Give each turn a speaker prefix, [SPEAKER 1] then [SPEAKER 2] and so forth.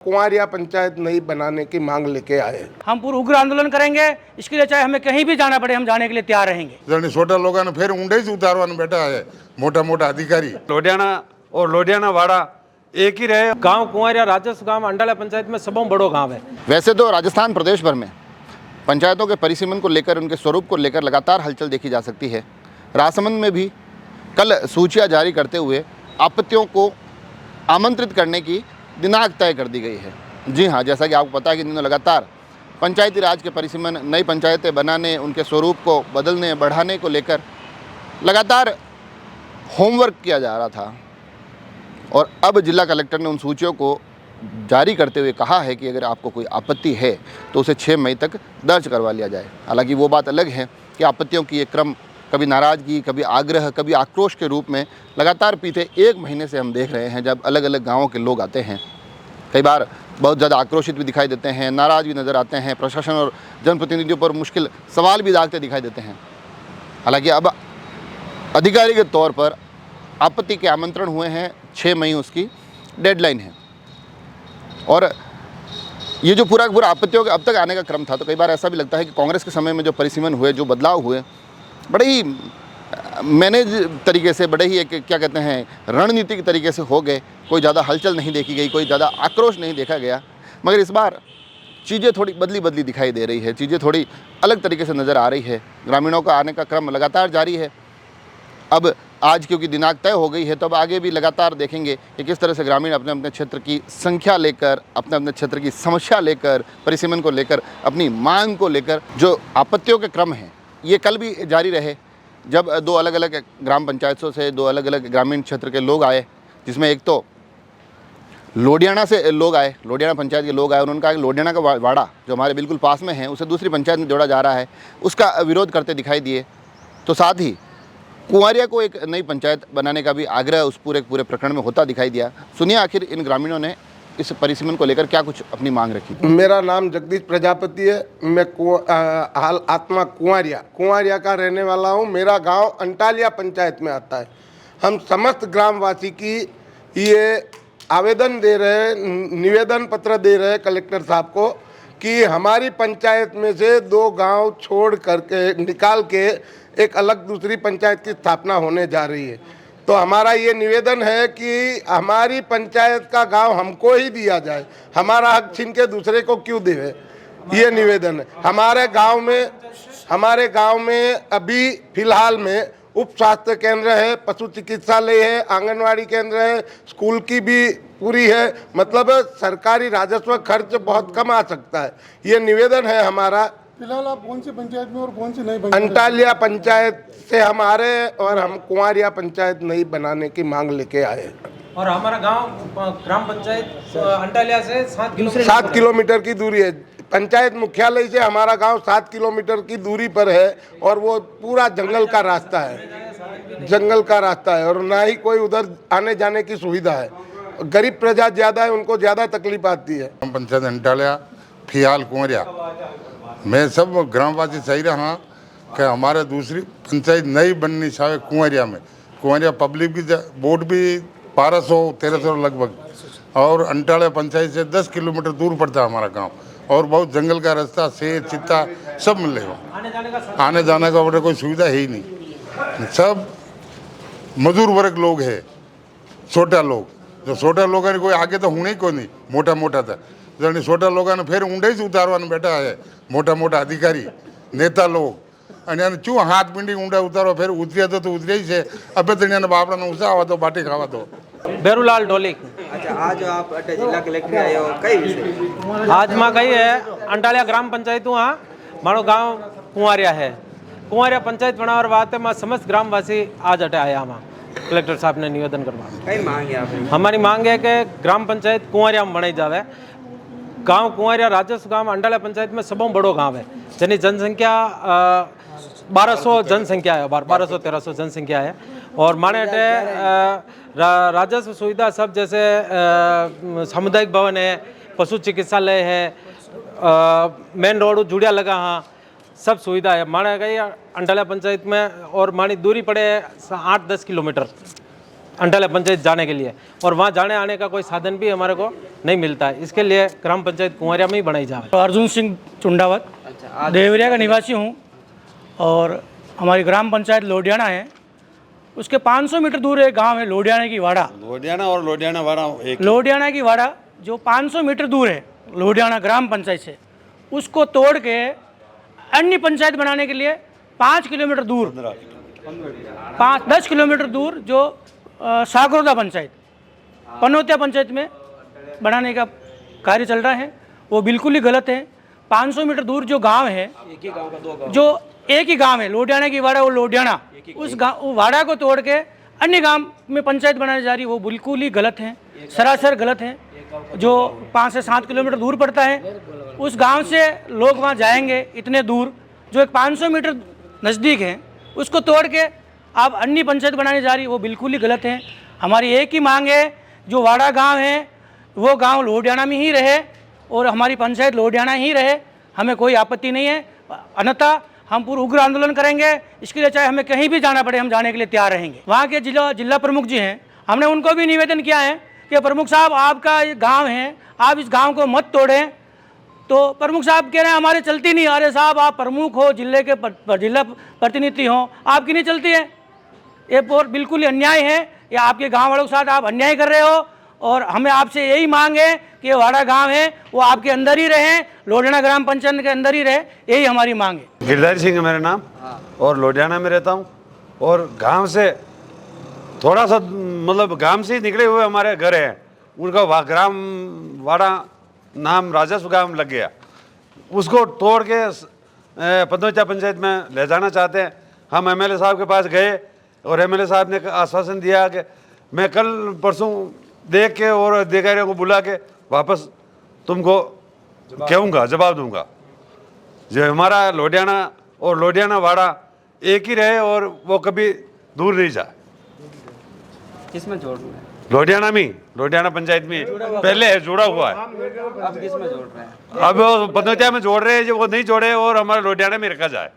[SPEAKER 1] कुंवारिया पंचायत नहीं बनाने की मांग लेके आए।
[SPEAKER 2] हम पूरा उग्र आंदोलन करेंगे। इसके लिए चाहे हमें कहीं भी जाना पड़े, हम जाने के लिए तैयार रहेंगे।
[SPEAKER 3] छोटा लोगों ने फिर ऊंडे से उतारवाने बैठा है मोटा मोटा अधिकारी।
[SPEAKER 4] लोडियाना और लोडियाना वाड़ा एक ही रहे।
[SPEAKER 5] गांव कुंवारिया राजस्व गांव अंडाला पंचायत में सबसे बड़ो गांव है।
[SPEAKER 6] वैसे तो राजस्थान प्रदेश भर में पंचायतों के परिसीमन को लेकर, उनके स्वरूप को लेकर लगातार हलचल देखी जा सकती है। राजसमंद में भी कल सूचियां जारी करते हुए आपत्तियों को आमंत्रित करने की दिनांक तय कर दी गई है। जी हाँ, जैसा कि आपको पता है कि दिनों लगातार पंचायती राज के परिसीमन, नई पंचायतें बनाने, उनके स्वरूप को बदलने बढ़ाने को लेकर लगातार होमवर्क किया जा रहा था। और अब जिला कलेक्टर ने उन सूचियों को जारी करते हुए कहा है कि अगर आपको कोई आपत्ति है तो उसे 6 मई तक दर्ज करवा लिया जाए। हालांकि वो बात अलग है कि आपत्तियों की ये क्रम कभी नाराज़गी, कभी आग्रह, कभी आक्रोश के रूप में लगातार बीते 1 महीने से हम देख रहे हैं। जब अलग अलग गाँवों के लोग आते हैं, कई बार बहुत ज़्यादा आक्रोशित भी दिखाई देते हैं, नाराज़ भी नज़र आते हैं, प्रशासन और जनप्रतिनिधियों पर मुश्किल सवाल भी दागते दिखाई देते हैं। हालांकि अब अधिकारी के तौर पर आपत्ति के आमंत्रण हुए हैं, 6 मई उसकी डेडलाइन है। और ये जो पूरा आपत्तियों के अब तक आने का क्रम था, तो कई बार ऐसा भी लगता है कि कांग्रेस के समय में जो परिसीमन हुए, जो बदलाव हुए, बड़े ही मैनेज तरीके से, बड़े ही एक क्या कहते हैं रणनीतिक तरीके से हो गए। कोई ज़्यादा हलचल नहीं देखी गई, कोई ज़्यादा आक्रोश नहीं देखा गया। मगर इस बार चीज़ें थोड़ी बदली दिखाई दे रही है, चीज़ें थोड़ी अलग तरीके से नज़र आ रही है। ग्रामीणों का आने का क्रम लगातार जारी है। अब आज क्योंकि दिनांक तय हो गई है, तो अब आगे भी लगातार देखेंगे कि किस तरह से ग्रामीण अपने अपने क्षेत्र की संख्या लेकर, अपने अपने क्षेत्र की समस्या लेकर, परिसीमन को लेकर, अपनी मांग को लेकर जो आपत्तियों के क्रम हैं, ये कल भी जारी रहे। जब 2 अलग अलग ग्राम पंचायतों से 2 अलग अलग ग्रामीण क्षेत्र के लोग आए, जिसमें एक तो लोडियाना से लोग आए, लोडियाना पंचायत के लोग आए। उन्होंने कहा कि लोडियाना का वाड़ा जो हमारे बिल्कुल पास में है, उसे दूसरी पंचायत में जोड़ा जा रहा है, उसका विरोध करते दिखाई दिए। तो साथ ही कुंवारिया को एक नई पंचायत बनाने का भी आग्रह उस पूरे प्रकरण में होता दिखाई दिया। सुनिए आखिर इन ग्रामीणों ने इस परिसीमन को लेकर क्या कुछ अपनी मांग रखी।
[SPEAKER 1] मेरा नाम जगदीश प्रजापति है। मैं हाल आत्मा कुंवारिया का रहने वाला हूँ। मेरा गांव अंटालिया पंचायत में आता है। हम समस्त ग्रामवासी की ये आवेदन दे रहे, निवेदन पत्र दे रहे कलेक्टर साहब को कि हमारी पंचायत में से 2 गांव छोड़ करके निकाल के एक अलग दूसरी पंचायत की स्थापना होने जा रही है। तो हमारा ये निवेदन है कि हमारी पंचायत का गांव हमको ही दिया जाए, हमारा हक छीन के दूसरे को क्यों देवे, ये निवेदन है। हमारे गांव में अभी फिलहाल में उप स्वास्थ्य केंद्र है, पशु चिकित्सालय है, आंगनवाड़ी केंद्र है, स्कूल की भी पूरी है। मतलब सरकारी राजस्व खर्च बहुत कम आ सकता है। ये निवेदन है हमारा।
[SPEAKER 7] फिलहाल आप कौन सी पंचायत में और कौन सी नई पंचायत?
[SPEAKER 1] अंटालिया पंचायत से हमारे, और हम कुंवारिया पंचायत नहीं बनाने की मांग लेके आए।
[SPEAKER 5] और हमारा गांव ग्राम पंचायत अंटालिया से
[SPEAKER 1] 7 किलोमीटर की दूरी है। पंचायत मुख्यालय से हमारा गांव 7 किलोमीटर की दूरी पर है। और वो पूरा जंगल का रास्ता है, और ना ही कोई उधर आने जाने की सुविधा है। गरीब प्रजा ज़्यादा है, उनको ज़्यादा तकलीफ आती है।
[SPEAKER 3] पंचायत अंटालिया फिलहाल कुंवरिया मैं सब ग्रामवासी सही रहा कि हमारे दूसरी पंचायत नई बननी चाहिए कुंवरिया में। कुंवरिया पब्लिक की वोट भी 1200-1300 लगभग, और अंटालिया पंचायत से 10 किलोमीटर दूर पड़ता है हमारा गांव। और बहुत जंगल का रास्ता, शेर चीता सब मिलेगा। आने जाने का कोई सुविधा है ही नहीं। सब मजदूर वर्ग लोग है, छोटा लोग। जो छोटा लोग हैं कोई आगे तो होने को नहीं, मोटा था। छोटा लोगों ने फिर ऊंडे से उतारवाने बैठा है मोटा मोटा अधिकारी, नेता लोग। અને ચું હાથ મીંડી ઊંડા ઉતારો ફેર ઉતર્યા તો ઉતર્યા જ છે। હવે તો એને બાપડાને ઉસાવા તો બાટી ખાવા દો।
[SPEAKER 5] बेरूलाल ढोलिक।
[SPEAKER 8] अच्छा, आज आप जिला कलेक्टर आए हो, कई विषय
[SPEAKER 5] आज मां कही है अंटालिया ग्राम पंचायत हाँ मारो गांव कुंवारिया है। कुंवारिया पंचायत बनावर वास्ते मां समस्त ग्रामवासी आज अटे आया। मां कलेक्टर साहब ने निवेदन करवा
[SPEAKER 8] कई मांग है आपकी।
[SPEAKER 5] हमारी मांग है कि ग्राम पंचायत कुंवारिया में बनाई जाए। गांव कुंवारिया राजस्व गांव अंडाला पंचायत में सबसे बड़ो गांव है, जिनी जनसंख्या 1200 जनसंख्या है, 1200-1300 जनसंख्या है। और माने राजस्व सुविधा सब, जैसे सामुदायिक भवन है, पशु चिकित्सालय है, मेन रोड जुड़िया लगा, हाँ सब सुविधा है। माने गई अंडाला पंचायत में, और मानी दूरी पड़े 8-10 किलोमीटर। अंटाला पंचायत जाने के लिए, और वहाँ जाने आने का कोई साधन भी हमारे को नहीं मिलता है। इसके लिए ग्राम पंचायत कुंवरिया में ही बनाई जाए।
[SPEAKER 2] अर्जुन सिंह चुंडावत, देवरिया का निवासी हूँ और हमारी ग्राम पंचायत लोडियाना है। उसके 500 मीटर दूर एक गांव है लोडियाना की वाड़ा।
[SPEAKER 4] लोडियाना और लोडियाना वाड़ा एक
[SPEAKER 2] लोडियाना की वाड़ा जो 500 मीटर दूर है लोडियाना ग्राम पंचायत से, उसको तोड़ के अन्य पंचायत बनाने के लिए 5 किलोमीटर दूर 10 किलोमीटर दूर जो सागरोदा पंचायत पनौतिया पंचायत में बनाने का कार्य चल रहा है, वो बिल्कुल ही गलत है। 500 मीटर दूर जो गांव है, जो एक ही गांव है लोडियाना की वाड़ा, वो लोडियाना, उस गाँव वाड़ा को तोड़ के अन्य गांव में पंचायत बनाने जा रही है, वो बिल्कुल ही गलत है, सरासर गलत है। जो 5 से 7 किलोमीटर दूर पड़ता है, उस गांव से लोग वहां जाएंगे इतने दूर, जो एक 500 मीटर नज़दीक है, उसको तोड़ के आप अन्य पंचायत बनाने जा रही है, वो बिल्कुल ही गलत है। हमारी एक ही मांग है, जो वाड़ा गांव है वो गांव लोडियाना में ही रहे और हमारी पंचायत लोडियाना ही रहे, हमें कोई आपत्ति नहीं है। अन्यथा हम पूरा उग्र आंदोलन करेंगे। इसके लिए चाहे हमें कहीं भी जाना पड़े, हम जाने के लिए तैयार रहेंगे। वहाँ के जिला प्रमुख जी हैं, हमने उनको भी निवेदन किया है कि प्रमुख साहब आपका ये गांव है, आप इस गांव को मत तोड़ें। तो प्रमुख साहब कह रहे हैं हमारे चलती नहीं। अरे साहब, आप प्रमुख हो, जिले के जिला प्रतिनिधि हो, आपकी नहीं चलती है? ये बिल्कुल ही अन्याय है। ये आपके गांव वालों के साथ आप अन्याय कर रहे हो और हमें आपसे यही मांग है कि ये वाड़ा गांव है वो आपके अंदर ही रहे, लोडियाना ग्राम पंचायत के अंदर ही रहे, यही हमारी मांग है।
[SPEAKER 4] गिरधारी सिंह है मेरा नाम और लोडियाना में रहता हूँ। और गांव से थोड़ा सा मतलब गांव से ही निकले हुए हमारे घर हैं, उनका ग्राम वाड़ा नाम राजस्व गांव लग गया, उसको तोड़ के पनौतिया पंचायत में ले जाना चाहते हैं। हम एमएलए साहब के पास गए और एमएलए साहब ने आश्वासन दिया कि मैं कल परसों देख के और अधिकारियों को बुला के वापस तुमको कहूँगा, जवाब दूंगा। जो हमारा लोडियाना और लोडियाना वाड़ा एक ही रहे और वो कभी दूर नहीं जाए।
[SPEAKER 8] किसमें जोड़ रहे हैं?
[SPEAKER 4] लोडियाना में, लोडियाना पंचायत में पहले है, जुड़ा हुआ है।
[SPEAKER 8] अब किसमें जोड़ रहे हैं?
[SPEAKER 4] अब वो पनौतिया में जोड़ रहे हैं, जो वो नहीं जोड़े और हमारे लोडियाना में रखा जाए।